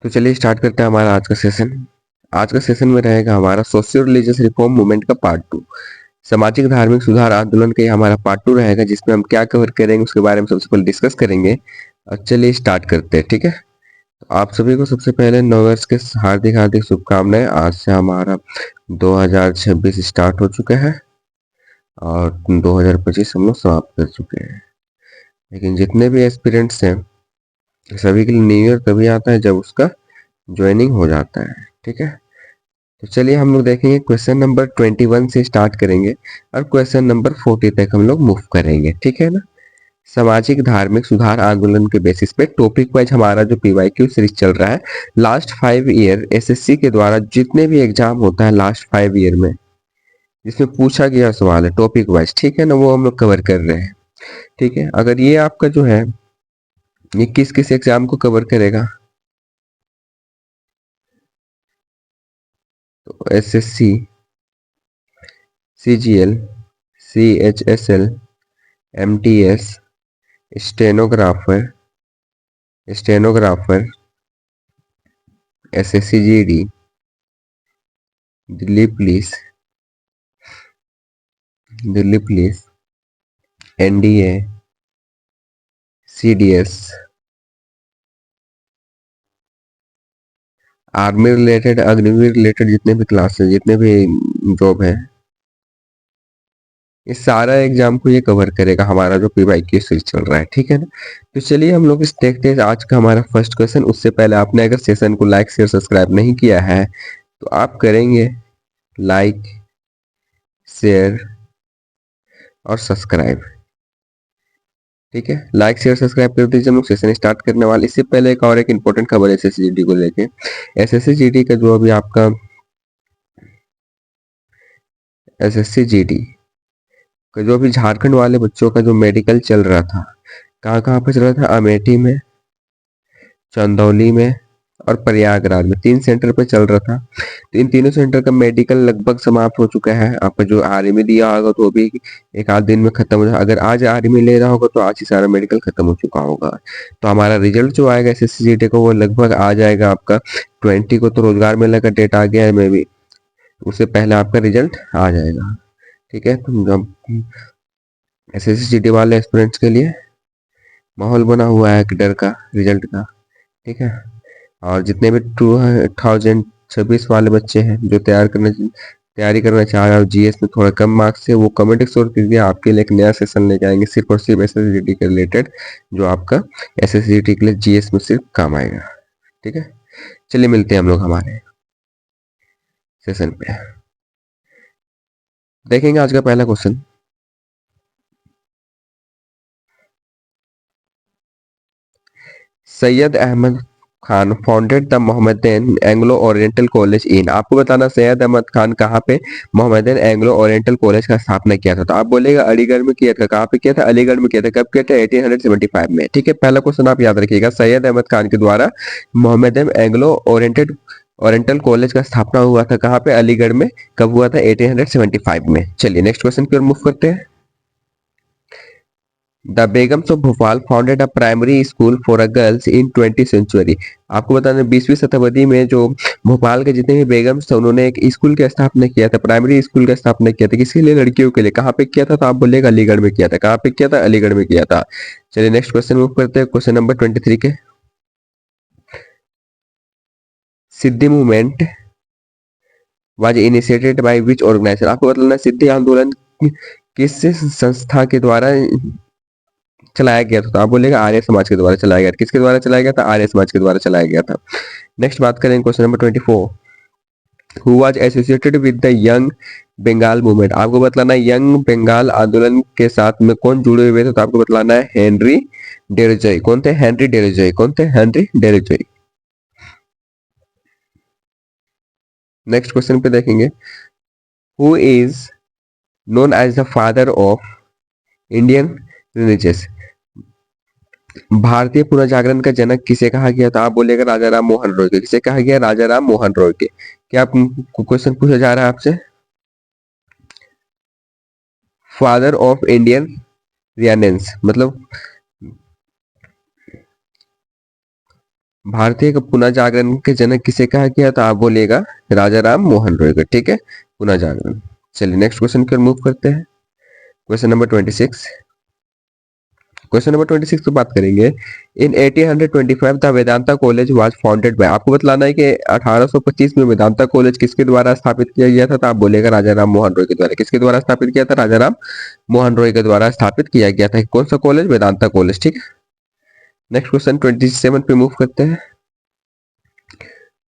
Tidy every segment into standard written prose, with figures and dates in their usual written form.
तो चलिए स्टार्ट करते हैं हमारा आज का सेशन। आज का सेशन में रहेगा हमारा सोशियो रिलीजियस रिफॉर्म मूवमेंट का पार्ट टू। सामाजिक धार्मिक सुधार आंदोलन का ये हमारा पार्ट टू रहेगा, जिसमें हम क्या कवर करेंगे उसके बारे में सबसे पहले डिस्कस करेंगे। और चलिए स्टार्ट करते हैं, ठीक है। तो आप सभी को सबसे पहले नववर्ष के हार्दिक हार्दिक शुभकामनाएं। आज से हमारा 2026 स्टार्ट हो चुका है और 2025 हम लोग समाप्त कर चुके हैं। लेकिन जितने भी एस्पिरेंट्स हैं सभी के लिए न्यू ईयर तभी आता है जब उसका ज्वाइनिंग हो जाता है, ठीक है। तो चलिए हम लोग देखेंगे क्वेश्चन नंबर 21 से स्टार्ट करेंगे और क्वेश्चन नंबर 40 तक हम लोग मूव करेंगे, ठीक है ना। सामाजिक धार्मिक सुधार आंदोलन के बेसिस पे टॉपिक वाइज हमारा जो पीवाईक्यू सीरीज चल रहा है, लास्ट 5 ईयर एसएससी के द्वारा जितने भी एग्जाम होता है लास्ट 5 ईयर में, जिसमें पूछा गया सवाल है टॉपिक वाइज, ठीक है ना, वो हम लोग कवर कर रहे हैं, ठीक है। अगर ये आपका जो है ये किस किस एग्जाम को कवर करेगा, तो SSC, CGL, CHSL, MTS, stenographer, stenographer, SSC GD, Delhi police, Delhi police, NDA, CDS, army related, Agniveer related जितने भी क्लासेस, जितने भी जॉब है, इस सारा एग्जाम को ये कवर करेगा हमारा जो पीवाईक्यू सीरीज चल रहा है, ठीक है ना। तो चलिए हम लोग इस देखते हैं आज का हमारा फर्स्ट क्वेश्चन। उससे पहले आपने अगर सेशन को लाइक शेयर सब्सक्राइब नहीं किया है तो आप करेंगे लाइक, शेयर और सब्सक्राइब, ठीक है। लाइक शेयर सब्सक्राइब कर दीजिए, हम लोग सेशन स्टार्ट करने वाले। इससे पहले एक और एक इम्पोर्टेंट खबर है एसएससी को लेके। एसएससी का जो अभी आपका एसएससी का जो अभी झारखंड वाले बच्चों का जो मेडिकल चल रहा था, कहाँ कहाँ पे चल रहा था, अमेठी में, चंदौली में और प्रयागराज में, 3 सेंटर पे चल रहा था। तो इन तीनों सेंटर का मेडिकल लगभग समाप्त हो चुका है। आपका जो आर्मी दिया होगा तो भी एक आध दिन में खत्म हो जाए। अगर आज आर्मी ले रहा होगा तो आज ही सारा मेडिकल खत्म हो चुका होगा। तो हमारा रिजल्ट जो आएगा एसएससी को वो लगभग आ जाएगा आपका 20 को। तो रोजगार मेला का डेट आ गया है, मे भी उससे पहले आपका रिजल्ट आ जाएगा, ठीक है। तो जब एसएससी वाले स्टूडेंट्स के लिए माहौल बना हुआ है एक डर का रिजल्ट का, ठीक है। और जितने भी 2026 वाले बच्चे हैं जो तैयारी करना चाह रहे हैं और जीएस में थोड़ा कम मार्क्स है, वो कमेंट एक्सप्लोर कीजिए। आपके लिए एक नया सेशन लेके आएंगे सिर्फ और सिर्फ एसएससीटी के रिलेटेड, जो आपका एसएससीटी के लिए जीएस में सिर्फ काम आएगा, ठीक है। चलिए मिलते हैं हम लोग हमारे सेशन पे। देखेंगे आज का पहला question. Syed Ahmad Khan founded the Mohammedan Anglo Oriental College in. आपको बताना सैयद अहमद खान कहाँ पे मोहम्मदन एंग्लो ओरिएंटल कॉलेज का स्थापना किया था। तो आप बोलेगा अलीगढ़ में किया था। कहाँ पे किया था? अलीगढ़ में किया था। कब किया था? 1875 में, ठीक है। पहला क्वेश्चन आप याद रखिएगा, सैयद अहमद खान के द्वारा मोहम्मदन एंग्लो ओरिएंटल कॉलेज का स्थापना हुआ था कहाँ पे? अलीगढ़ में। कब हुआ था? 1875 में। चलिए नेक्स्ट क्वेश्चन की ओर मूव करते हैं। The Begums of Bhopal founded a primary school for a girls in 20th century. आपको बताना 20वीं शताब्दी में जो भोपाल के जितने भी बेगम्स थे उन्होंने एक स्कूल की स्थापना किया था, प्राइमरी स्कूल का स्थापना किया था। किसके लिए? लड़कियों के लिए। कहाँ पे किया था? तो आप बोलेगा अलीगढ़ में किया था। कहाँ पे किया था? अलीगढ़ में किया था। चलिए नेक्स्ट क्वेश्चन मूव करते हैं, क्वेश्चन नंबर 23 के। Siddhi movement was initiated by which organization. आपको बताना सिद्धि आंदोलन किस संस्था के द्वारा चलाया गया था। तो आप बोलेगा आर्य समाज के द्वारा चलाया गया। किसके द्वारा चलाया गया था? आर्य समाज के द्वारा चलाया गया था। नेक्स्ट बात करें question number 24। Who was associated with the young Bengal movement. आपको बतलाना है यंग बंगाल आंदोलन के साथ में कौन जुड़े हुए थे। तो आपको बतलाना है हेनरी डेरजॉय। कौन थे? Henry Derozio. कौन थे? Henry Derozio. नेक्स्ट क्वेश्चन पे देखेंगे, who is known as the father of Indian religious. भारतीय पुनर्जागरण का जनक किसे कहा गया था? आप बोलेगा राजा राम मोहन रॉय के। किसे कहा गया? राजा राम मोहन रॉय के। क्या क्वेश्चन पूछा जा रहा है आपसे? फादर ऑफ इंडियन रियनेंस मतलब भारतीय का पुनः जागरण के जनक किसे कहा गया, तो आप बोलिएगा राजा राम मोहन रॉय को, ठीक है, पुनः जागरण। चलिए नेक्स्ट क्वेश्चन की ओर मूव करते हैं। Question number 26। क्वेश्चन नंबर 26 पे बात करेंगे। इन 1825 the Vedanta college was founded by, आपको बतलाना है कि 1825 में वेदांता कॉलेज किसके द्वारा स्थापित किया गया था, तो आप बोलेगा राजा राम मोहन रॉय के द्वारा। किसके द्वारा स्थापित किया था, राजा राम मोहन रॉय के द्वारा स्थापित किया गया था। कौन सा कॉलेज, वेदांता कॉलेज, ठीक है। नेक्स्ट क्वेश्चन 27 पे मूव करते हैं।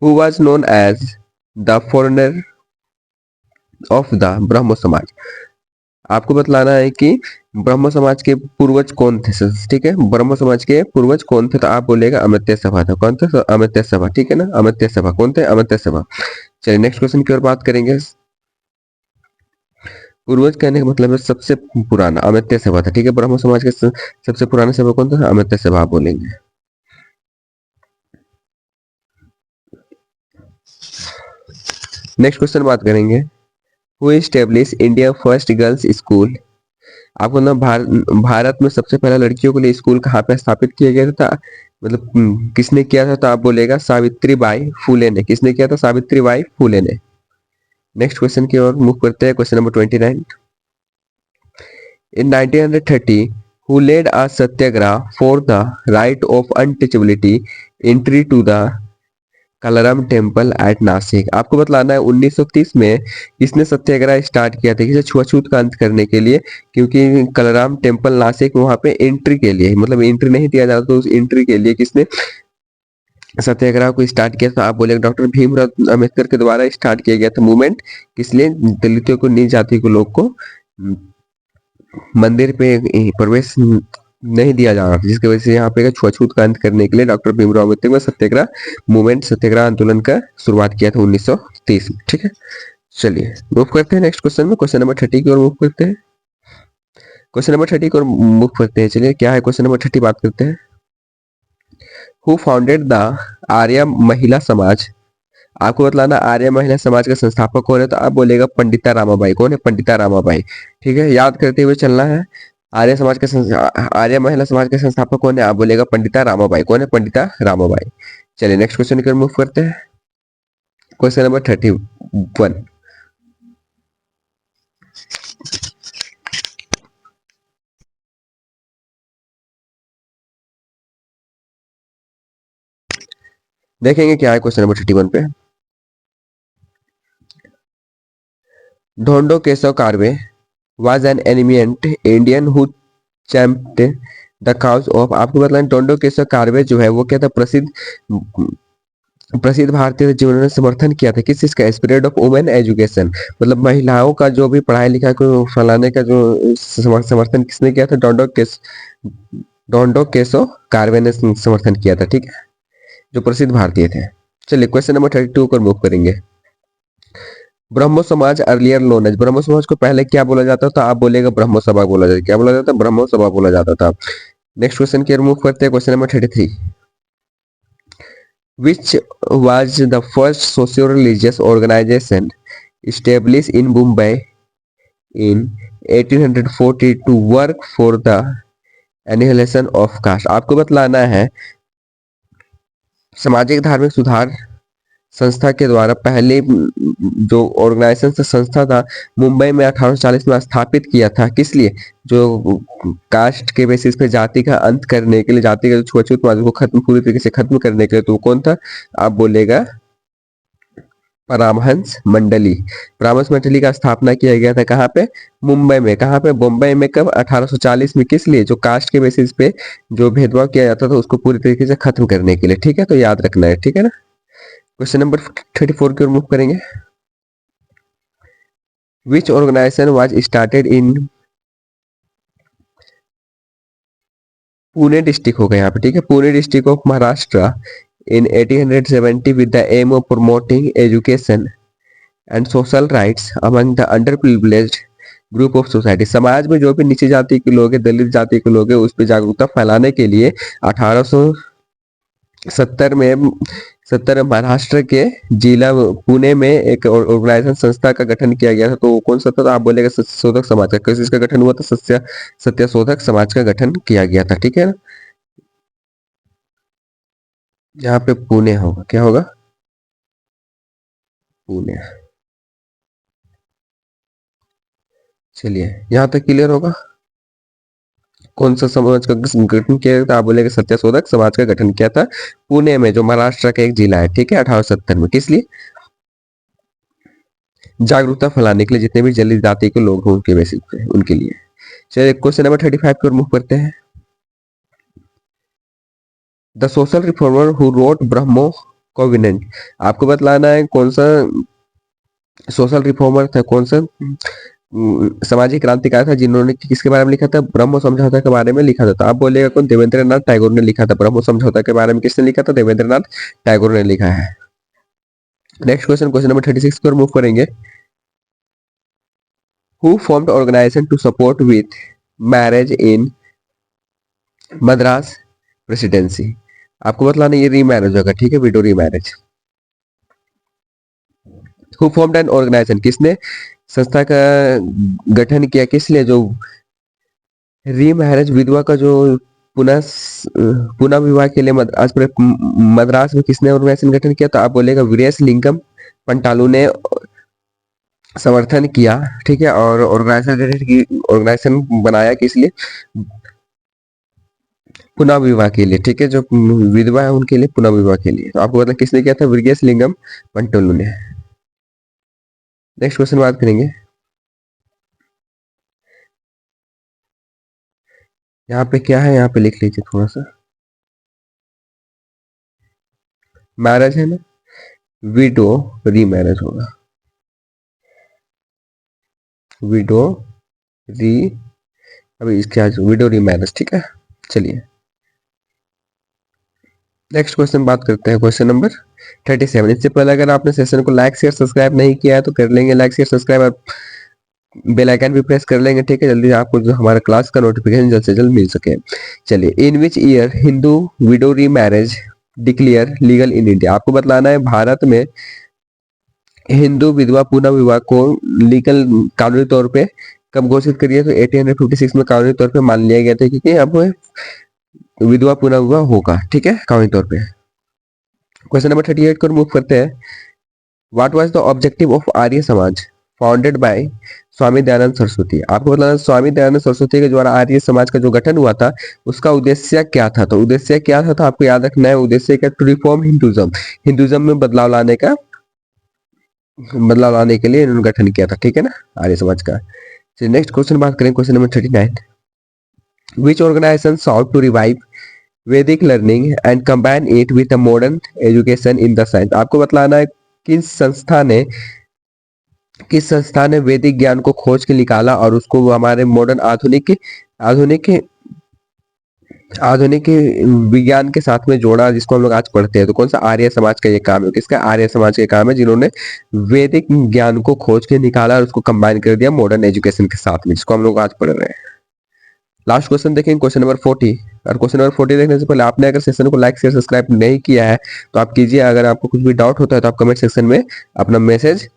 Who was known as the forerunner of the Brahmo Samaj, आपको बतलाना है कि ब्रह्म समाज के पूर्वज कौन थे, ठीक है, ब्रह्म समाज के पूर्वज कौन थे, तो आप बोलेगा अमित्य सभा था। कौन था, तो अमित्य सभा, ठीक है ना, अमित्य सभा। कौन थे, अमित्य सभा। चलिए नेक्स्ट क्वेश्चन की ओर बात करेंगे। पूर्वज कहने का मतलब है सबसे पुराना, अमित्य सभा था, ठीक है। ब्रह्म समाज के सबसे पुराना सभा कौन था, अमित्य सभा बोलेंगे। नेक्स्ट क्वेश्चन बात करेंगे। Who establish India first girls school, आपको ना भारत में सबसे पहला लड़कियों के लिए स्कूल कहाँ पे स्थापित किया गया था, मतलब किसने किया था, तो आप बोलेगा सावित्री बाई फुले ने। किसने किया था, सावित्री बाई फुले ने। नेक्स्ट क्वेश्चन की ओर मूव करते हैं। Question number 29। In 1930 who led a Satyagraha for the right of untouchability entry to the Kalaram temple at Nashik, आपको बतलाना है 1930 में इसने सत्याग्रह स्टार्ट किया था, किसे, छुआछूत का अंत करने के लिए। क्योंकि कलराम टेम्पल नासिक वहां पे एंट्री के लिए, मतलब एंट्री नहीं दिया जाता, तो उस एंट्री के लिए किसने सत्याग्रह को स्टार्ट किया था, आप बोले डॉक्टर भीमराव अम्बेडकर के द्वारा स्टार्ट किया गया था मूवमेंट। किस लिए, दलितों को, नीच जाति के लोग को मंदिर पे प्रवेश नहीं दिया जा रहा था, जिसकी वजह से यहाँ पे छुआछूत का अंत करने के लिए डॉक्टर भीमराव अम्बेडकर ने सत्याग्रह मूवमेंट, सत्याग्रह आंदोलन का शुरुआत किया था 1930 में, ठीक है। चलिए मूव करते हैं नेक्स्ट क्वेश्चन में। क्वेश्चन नंबर 30 की ओर मूव करते हैं। क्वेश्चन नंबर 30 की ओर मूव करते हैं। चलिए क्या है क्वेश्चन नंबर 30, बात करते हैं। हु फाउंडेड द आर्य महिला समाज, आपको बतलाना आर्य महिला समाज का संस्थापक कौन है, तो आप बोलेगा पंडिता रामाबाई। कौन है, पंडिता रामाबाई, ठीक है, याद करते हुए चलना है। आर्य समाज के आर्य महिला समाज के संस्थापक कौन है, आप बोलेगा पंडिता रामाबाई। कौन है, पंडिता रामाबाई। चलिए नेक्स्ट क्वेश्चन की ओर मूव करते हैं। Question number 31। देखेंगे क्या है क्वेश्चन नंबर 31 पे। ढोंडो Keshav Karve was an eminent Indian who championed the cause of, आपको बताना टोंडो केशव कार्वे जो है वो क्या था, प्रसिद्ध प्रसिद्ध भारतीय थे जिन्होंने समर्थन किया था किस चीज का, स्प्रेड ऑफ वुमेन एजुकेशन, मतलब महिलाओं का जो भी पढ़ाई लिखाई को फैलाने का जो समर्थन किसने किया था, डोंडो केशव कार्वे ने समर्थन किया था, ठीक है, जो प्रसिद्ध भारतीय थे। चलिए क्वेश्चन नंबर 32 को मूव करेंगे। ब्रह्मो समाज अर्लियर नोन एज, ब्रह्मो समाज को पहले क्या बोला जाता था, आप बोलेगा ब्रह्मो सभा बोला जाता, क्या बोला जाता, ब्रह्मो सभा बोला जाता था। नेक्स्ट क्वेश्चन की ओर मूव करते हैं। Question number 33। Which was the first socio religious organisation established in Mumbai in 1840 to work for the annihilation of caste, आपको बतलाना है सामाजिक धार्मिक सुधार संस्था के द्वारा पहले जो ऑर्गेनाइजेशन संस्था था मुंबई में 1840 में स्थापित किया था, किस लिए, जो कास्ट के बेसिस पे जाति का अंत करने के लिए, जाति का छुआछूत को खत्म, पूरी तरीके से खत्म करने के लिए, तो कौन था, आप बोलेगा परामहंस मंडली। परामहंस मंडली का स्थापना किया गया था कहाँ पे, मुंबई में। कहाँ पे, मुंबई में, कब, 1840 में। किस लिए, जो कास्ट के बेसिस पे जो भेदभाव किया जाता था उसको पूरी तरीके से खत्म करने के लिए, ठीक है, तो याद रखना है, ठीक है ना। क्वेश्चन नंबर 34 की ओर मूव करेंगे। Which organisation was started in, Pune district होगा यहाँ पे, ठीक है, Pune district of Maharashtra in 1870 with the aim of promoting education and social rights among the underprivileged group of society, समाज में जो भी नीची जाति के लोग हैं, दलित जाति के लोग हैं, उस पर जागरूकता फैलाने के लिए 1870 में 70 महाराष्ट्र के जिला पुणे में एक ऑर्गेनाइजेशन संस्था का गठन किया गया था, तो कौन सा था, तो आप बोलेगा सत्यशोधक समाज का। किस का गठन हुआ था, सत्यशोधक समाज का गठन किया गया था, ठीक है ना। यहाँ पे पुणे होगा, क्या होगा? पुणे। चलिए, यहाँ तक क्लियर होगा। कौन सा समाज का गठन किया था? आप बोलेगे सत्यशोधक समाज का गठन किया था पुणे में, जो महाराष्ट्र का एक जिला है, ठीक है, 1870 में। किस लिए? जागरूकता फैलाने के लिए, जितने भी जलित जाति के लोग हैं उनके बेसिस पे, उनके लिए। चलिए, क्वेश्चन नंबर 35 की ओर मूव करते हैं। The social reformer who wrote Brahmo covenant. आपको बतलाना है कौन सा सोशल रिफॉर्मर था, कौन सा सामाजिक क्रांतिकार था जिन्होंने किसके बारे में लिखा था? ब्रह्म समझौता के बारे में लिखा था। तो आप बोलेगा कौन? देवेंद्र नाथ टैगोर ने लिखा था। ब्रह्म समझौता के बारे में किसने लिखा था? देवेंद्र नाथ टैगोर ने लिखा है। नेक्स्ट क्वेश्चन, क्वेश्चन नंबर 36 की ओर मूव करेंगे। Who formed organisation to support with marriage in Madras Presidency. आपको बतलाना ये रीमैरिज होगा, ठीक है, widow remarriage. Who formed an organisation, किसने संस्था का गठन किया, किस लिए? जो रीमैरिज, विधवा का जो पुनः पुनः विवाह के लिए मद्रास में किसने ऑर्गेनाइजेशन गठन किया? तो आप बोलेगा वीरेश लिंगम पंटालू ने समर्थन किया, ठीक है। और ऑर्गेनाइजेशन बनाया किस लिए? पुनः विवाह के लिए, ठीक है, जो विधवा है उनके लिए पुनः विवाह के लिए। तो आपको मतलब किसने किया था? वीरेश लिंगम पंटालू ने। नेक्स्ट क्वेश्चन बात करेंगे। यहाँ पे क्या है, यहाँ पे लिख लीजिए थोड़ा सा। मैरिज है ना, विडो रीमैरिज होगा, विडो री, अभी इसके आज विडो रीमैरिज, ठीक है। चलिए, नेक्स्ट क्वेश्चन बात करते हैं, क्वेश्चन नंबर 37। इससे पहले अगर आपने सेशन को लाइक शेयर सब्सक्राइब नहीं किया है तो कर लेंगे लाइक शेयर सब्सक्राइब, और बेल आइकन भी प्रेस कर लेंगे, ठीक है, जल्दी आपको जो हमारा क्लास का नोटिफिकेशन जल्द से जल्द मिल सके। चलिए, इन विच ईयर हिंदू विडो री marriage declare legal in India. आपको बतलाना है भारत में हिंदू विधवा पुनः विवाह को लीगल कानूनी तौर पे कब घोषित करिए? तो 1856 में कानूनी तौर पे मान लिया गया था, क्योंकि अब विधवा पुनः विवाह होगा, ठीक है, कानूनी तौर पे। क्वेश्चन नंबर 38 को मूव करते हैं। What was the objective of Arya Samaj founded by Swami Dayanand Saraswati. आपको बताना, स्वामी दयानंद सरस्वती के द्वारा आर्य समाज का जो गठन हुआ था उसका उद्देश्य क्या था? तो उद्देश्य क्या था? तो आपको याद रखना है, उद्देश्य क्या? टू रिफॉर्म हिंदुज्म, हिंदुज्म में बदलाव लाने के लिए इन्होंने गठन किया था, ठीक है ना, आर्य समाज का। नेक्स्ट क्वेश्चन बात करें, question number 39। Which organization sought to revive Vedic learning and combine it with modern education in the science. आपको बतलाना है किस संस्था ने वैदिक ज्ञान को खोज के निकाला और उसको हमारे मॉडर्न आधुनिक आधुनिक विज्ञान के साथ में जोड़ा, जिसको हम लोग आज पढ़ते हैं। तो कौन सा? आर्य समाज का ये काम है। किसका? आर्य समाज का काम है, जिन्होंने वैदिक ज्ञान को खोज के निकाला और उसको कंबाइन कर दिया मॉडर्न एजुकेशन के साथ में, जिसको हम लोग आज पढ़ रहे हैं। लास्ट क्वेश्चन देखेंगे, क्वेश्चन नंबर 40। और क्वेश्चन नंबर 40 देखने से पहले आपने अगर सेशन को लाइक शेयर सब्सक्राइब नहीं किया है तो आप कीजिए। अगर आपको कुछ भी डाउट होता है तो आप कमेंट सेक्शन में अपना मैसेज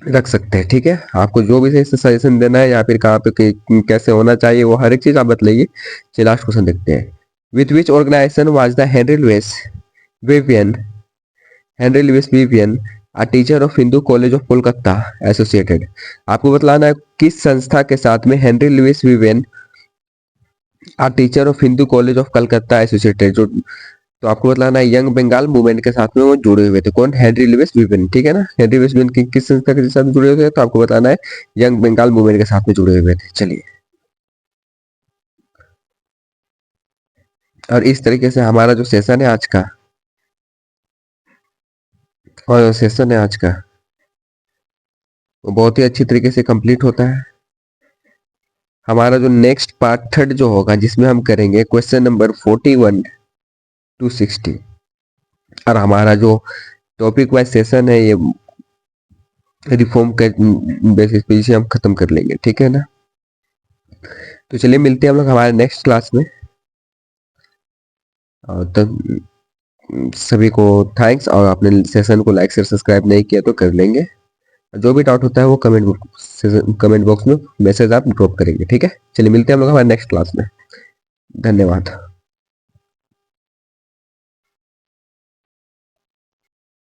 रख सकते हैं, ठीक है। आपको जो भी सजेशन देना है या फिर कहाँ पे कैसे होना चाहिए, वो हर एक चीज आप बताइए। चलिए, लास्ट क्वेश्चन देखते हैं। With which organisation was the Vivian Henry Louis Vivian a teacher of Hindu College of Kolkata associated. आपको बतलाना है किस संस्था के साथ में Henry Louis Vivian a teacher of Hindu College of Calcutta associated, जो, तो आपको बतलाना है यंग बंगाल मूवमेंट के साथ में वो जुड़े हुए थे। कौन? हेनरी लुइस विवियन, ठीक है ना। हेनरी लुइस विवियन किस संस्था के साथ जुड़े हुए थे? तो आपको बताना है यंग बंगाल मूवमेंट के साथ में जुड़े हुए थे। चलिए, और इस तरीके से हमारा जो सेशन है आज का, और सेशन है आज का, वो बहुत ही अच्छी तरीके से कंप्लीट होता है। हमारा जो नेक्स्ट पार्ट थर्ड जो होगा, जिसमें हम करेंगे क्वेश्चन नंबर 41 टू 60, और हमारा जो टॉपिक वाइज सेशन है ये रिफॉर्म के बेसिस पे इसे हम खत्म कर लेंगे, ठीक है ना। तो चलिए, मिलते हैं हम लोग हमारे नेक्स्ट क्लास में। और तब सभी को थैंक्स, और आपने सेशन को लाइक शेयर सब्सक्राइब नहीं किया तो कर लेंगे। जो भी डाउट होता है वो कमेंट बॉक्स में मैसेज आप ड्रॉप करेंगे, ठीक है। चलिए, मिलते हैं हम लोग हमारे नेक्स्ट क्लास में। धन्यवाद।